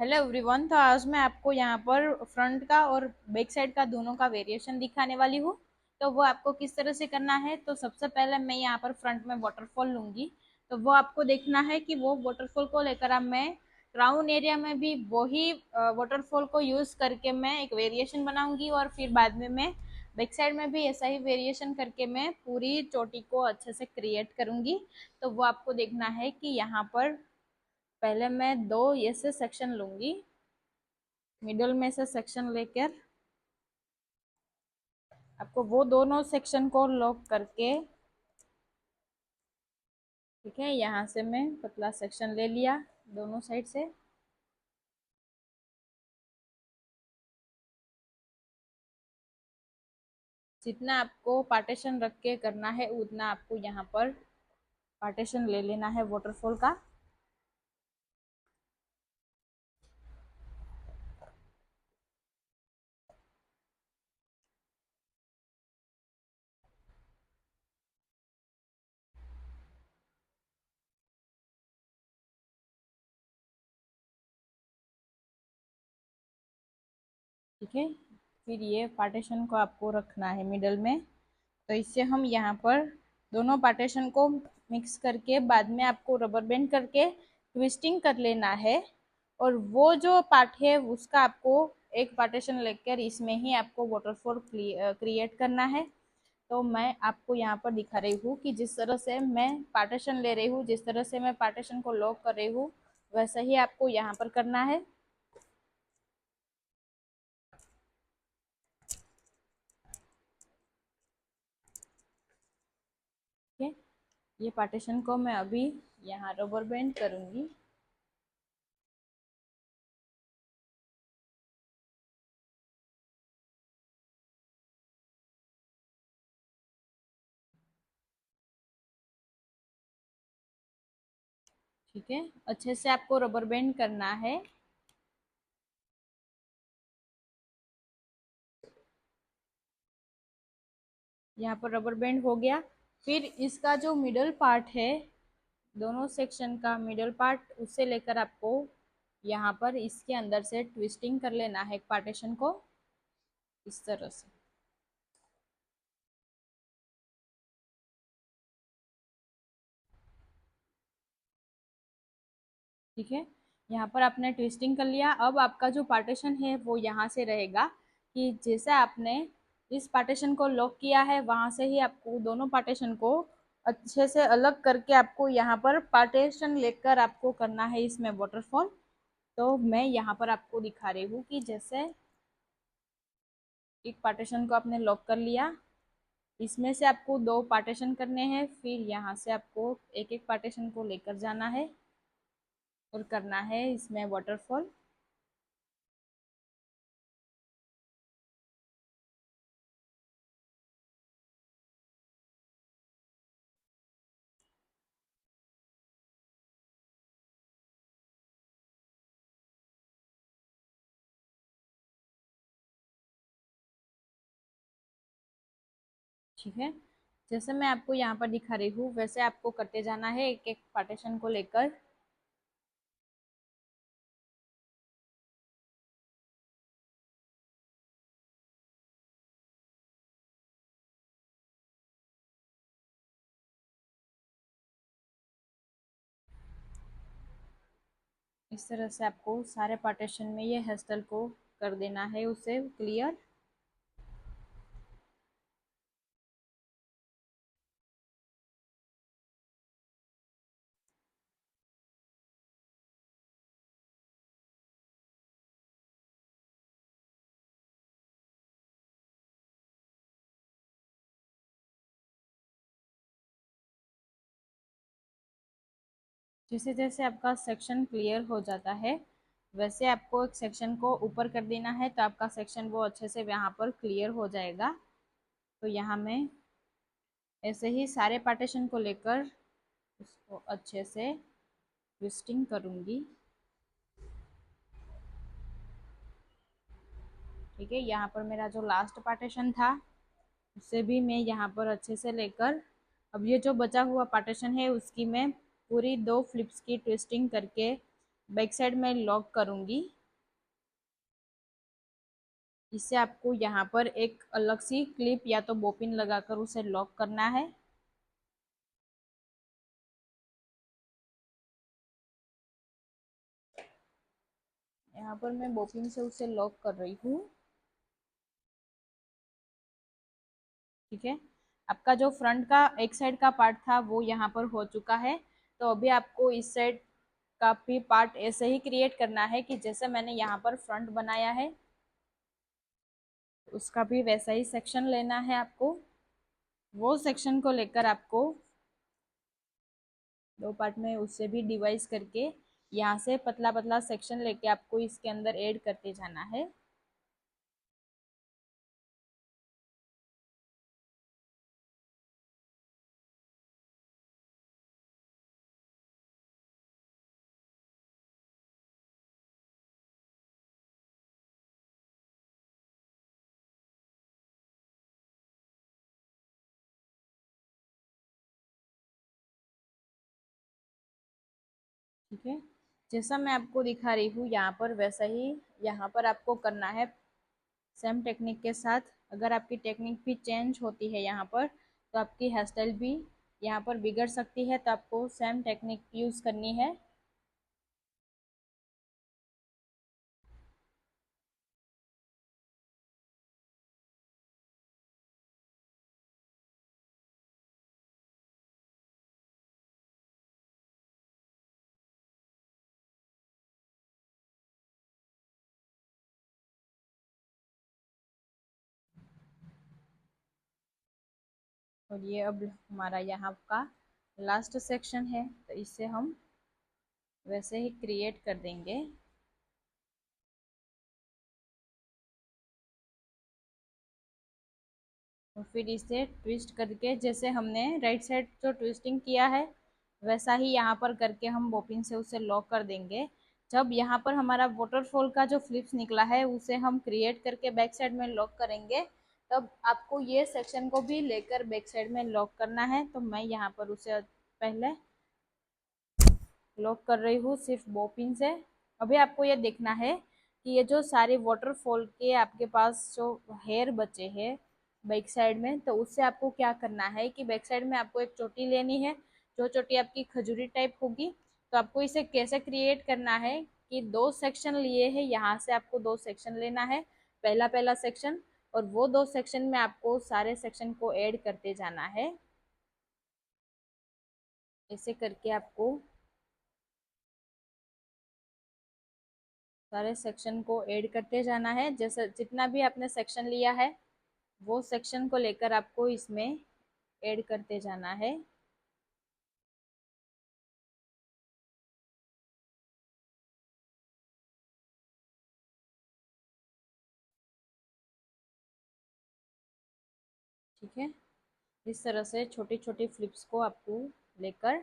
Hello everyone. तो आज मैं आपको यहाँ पर फ्रंट का और बैक साइड का दोनों का वेरिएशन दिखाने वाली हूँ। तो वो आपको किस तरह से करना है, तो सबसे पहले मैं यहाँ पर फ्रंट में वाटरफॉल लूंगी। तो वो आपको देखना है कि वो वाटरफॉल को लेकर अब मैं क्राउन एरिया में भी वही वाटरफॉल को यूज करके मैं एक वेरिएशन बनाऊंगी, और फिर बाद में मैं बैक साइड में भी ऐसा ही वेरिएशन करके मैं पूरी चोटी को अच्छे से क्रिएट करूंगी। तो वो आपको देखना है कि यहाँ पर पहले मैं दो ऐसे सेक्शन लूंगी, मिडल में से सेक्शन लेकर आपको वो दोनों सेक्शन को लॉक करके, ठीक है, यहाँ से मैं पतला सेक्शन ले लिया दोनों साइड से। जितना आपको पार्टीशन रख के करना है उतना आपको यहाँ पर पार्टीशन ले लेना है वाटरफॉल का। ठीक है, फिर ये पार्टीशन को आपको रखना है मिडल में। तो इससे हम यहाँ पर दोनों पार्टीशन को मिक्स करके बाद में आपको रबर बैंड करके ट्विस्टिंग कर लेना है। और वो जो पार्ट है उसका आपको एक पार्टीशन लेकर इसमें ही आपको वाटरफॉल क्रिएट करना है। तो मैं आपको यहाँ पर दिखा रही हूँ कि जिस तरह से मैं पार्टीशन ले रही हूँ, जिस तरह से मैं पार्टीशन को लॉक कर रही हूँ, वैसा ही आपको यहाँ पर करना है। ठीक है, ये पार्टीशन को मैं अभी यहाँ रबर बैंड करूंगी। ठीक है, अच्छे से आपको रबर बैंड करना है। यहाँ पर रबर बैंड हो गया। फिर इसका जो मिडल पार्ट है, दोनों सेक्शन का मिडल पार्ट, उससे लेकर आपको यहाँ पर इसके अंदर से ट्विस्टिंग कर लेना है पार्टीशन को इस तरह से। ठीक है, यहाँ पर आपने ट्विस्टिंग कर लिया। अब आपका जो पार्टीशन है वो यहाँ से रहेगा कि जैसे आपने इस पार्टीशन को लॉक किया है वहां से ही आपको दोनों पार्टीशन को अच्छे से अलग करके आपको यहाँ पर पार्टीशन लेकर आपको करना है इसमें वाटरफॉल। तो मैं यहाँ पर आपको दिखा रही हूँ कि जैसे एक पार्टीशन को आपने लॉक कर लिया, इसमें से आपको दो पार्टीशन करने हैं, फिर यहाँ से आपको एक एक पार्टीशन को लेकर जाना है और करना है इसमें वाटरफॉल। ठीक है, जैसे मैं आपको यहाँ पर दिखा रही हूँ वैसे आपको करते जाना है एक एक पार्टीशन को लेकर। इस तरह से आपको सारे पार्टीशन में ये हेयर स्टाइल को कर देना है उसे क्लियर। जैसे जैसे आपका सेक्शन क्लियर हो जाता है वैसे आपको एक सेक्शन को ऊपर कर देना है, तो आपका सेक्शन वो अच्छे से यहाँ पर क्लियर हो जाएगा। तो यहाँ मैं ऐसे ही सारे पार्टीशन को लेकर उसको अच्छे से ट्विस्टिंग करूँगी। ठीक है, यहाँ पर मेरा जो लास्ट पार्टीशन था उसे भी मैं यहाँ पर अच्छे से लेकर अब ये जो बचा हुआ पार्टीशन है उसकी मैं पूरी दो फ्लिप्स की ट्विस्टिंग करके बैक साइड में लॉक करूँगी। इससे आपको यहाँ पर एक अलग सी क्लिप या तो बोपिन लगाकर उसे लॉक करना है। यहाँ पर मैं बोपिन से उसे लॉक कर रही हूँ। ठीक है, आपका जो फ्रंट का एक साइड का पार्ट था वो यहाँ पर हो चुका है। तो अभी आपको इस साइड का भी पार्ट ऐसे ही क्रिएट करना है कि जैसे मैंने यहाँ पर फ्रंट बनाया है, उसका भी वैसा ही सेक्शन लेना है आपको। वो सेक्शन को लेकर आपको दो पार्ट में उससे भी डिवाइड करके यहाँ से पतला पतला सेक्शन लेके आपको इसके अंदर ऐड करते जाना है। ठीक है, जैसा मैं आपको दिखा रही हूँ यहाँ पर वैसा ही यहाँ पर आपको करना है सेम टेक्निक के साथ। अगर आपकी टेक्निक भी चेंज होती है यहाँ पर तो आपकी हेयर स्टाइल भी यहाँ पर बिगड़ सकती है, तो आपको सेम टेक्निक यूज़ करनी है। और ये अब हमारा यहाँ का लास्ट सेक्शन है, तो इसे हम वैसे ही क्रिएट कर देंगे। और फिर इसे ट्विस्ट करके जैसे हमने राइट साइड जो ट्विस्टिंग किया है वैसा ही यहाँ पर करके हम बोपिन से उसे लॉक कर देंगे। जब यहाँ पर हमारा वाटरफॉल का जो फ्लिप्स निकला है उसे हम क्रिएट करके बैक साइड में लॉक करेंगे, तब आपको ये सेक्शन को भी लेकर बैक साइड में लॉक करना है। तो मैं यहाँ पर उसे पहले लॉक कर रही हूँ सिर्फ बोपिन से। अभी आपको ये देखना है कि ये जो सारे वाटरफॉल के आपके पास जो हेयर बचे हैं बैक साइड में, तो उससे आपको क्या करना है कि बैक साइड में आपको एक चोटी लेनी है, जो चोटी आपकी खजूरी टाइप होगी। तो आपको इसे कैसे क्रिएट करना है कि दो सेक्शन लिए हैं, यहाँ से आपको दो सेक्शन लेना है, पहला पहला सेक्शन, और वो दो सेक्शन में आपको सारे सेक्शन को ऐड करते जाना है। ऐसे करके आपको सारे सेक्शन को ऐड करते जाना है। जैसे जितना भी आपने सेक्शन लिया है वो सेक्शन को लेकर आपको इसमें ऐड करते जाना है। ठीक है, इस तरह से छोटी छोटी फ्लिप्स को आपको लेकर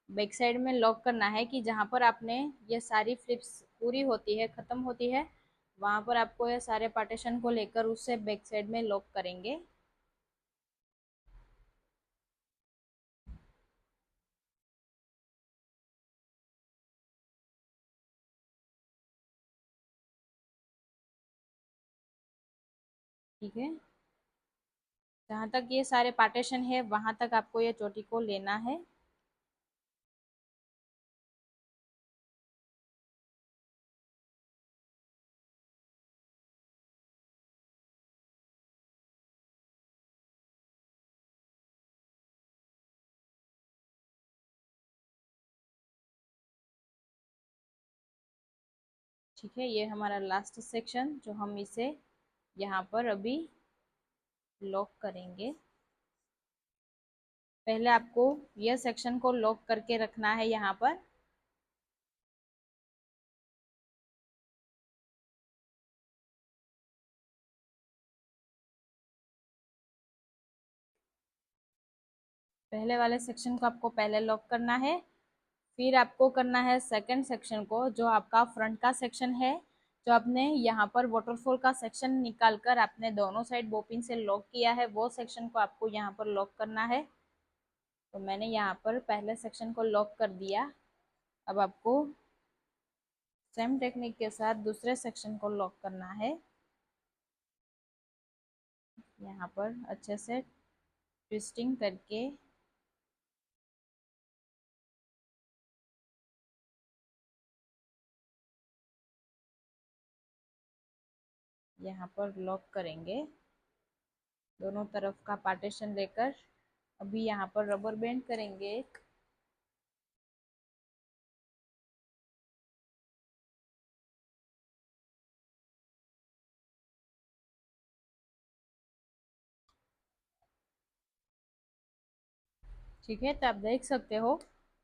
बैक साइड में लॉक करना है कि जहाँ पर आपने ये सारी फ्लिप्स पूरी होती है, ख़त्म होती है, वहाँ पर आपको ये सारे पार्टीशन को लेकर उससे बैक साइड में लॉक करेंगे। ठीक है, जहाँ तक ये सारे पार्टीशन है वहाँ तक आपको ये चोटी को लेना है। ठीक है, ये हमारा लास्ट सेक्शन जो हम इसे यहाँ पर अभी लॉक करेंगे। पहले आपको यह सेक्शन को लॉक करके रखना है यहाँ पर। पहले वाले सेक्शन को आपको पहले लॉक करना है, फिर आपको करना है सेकंड सेक्शन को जो आपका फ्रंट का सेक्शन है, जो आपने यहाँ पर वाटरफॉल का सेक्शन निकाल कर आपने दोनों साइड बोपिन से लॉक किया है, वो सेक्शन को आपको यहाँ पर लॉक करना है। तो मैंने यहाँ पर पहले सेक्शन को लॉक कर दिया। अब आपको सेम टेक्निक के साथ दूसरे सेक्शन को लॉक करना है। यहाँ पर अच्छे से ट्विस्टिंग करके यहाँ पर लॉक करेंगे, दोनों तरफ का पार्टीशन लेकर। अभी यहाँ पर रबर बैंड करेंगे। ठीक है, तो आप देख सकते हो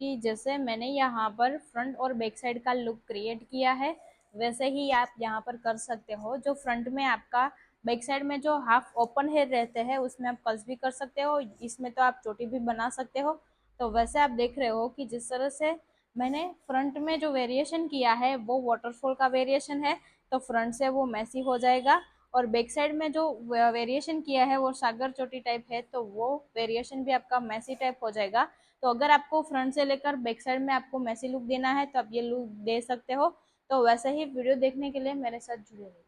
कि जैसे मैंने यहाँ पर फ्रंट और बैक साइड का लुक क्रिएट किया है, वैसे ही आप यहाँ पर कर सकते हो। जो फ्रंट में आपका बैक साइड में जो हाफ ओपन हेयर रहते हैं उसमें आप कल्स भी कर सकते हो, इसमें तो आप चोटी भी बना सकते हो। तो वैसे आप देख रहे हो कि जिस तरह से मैंने फ्रंट में जो वेरिएशन किया है वो वाटरफॉल का वेरिएशन है, तो फ्रंट से वो मैसी हो जाएगा। और बैक साइड में जो वेरिएशन किया है वो सागर चोटी टाइप है, तो वो वेरिएशन भी आपका मैसी टाइप हो जाएगा। तो अगर आपको फ्रंट से लेकर बैक साइड में आपको मैसी लुक देना है तो आप ये लुक दे सकते हो। तो वैसे ही वीडियो देखने के लिए मेरे साथ जुड़े रहिए।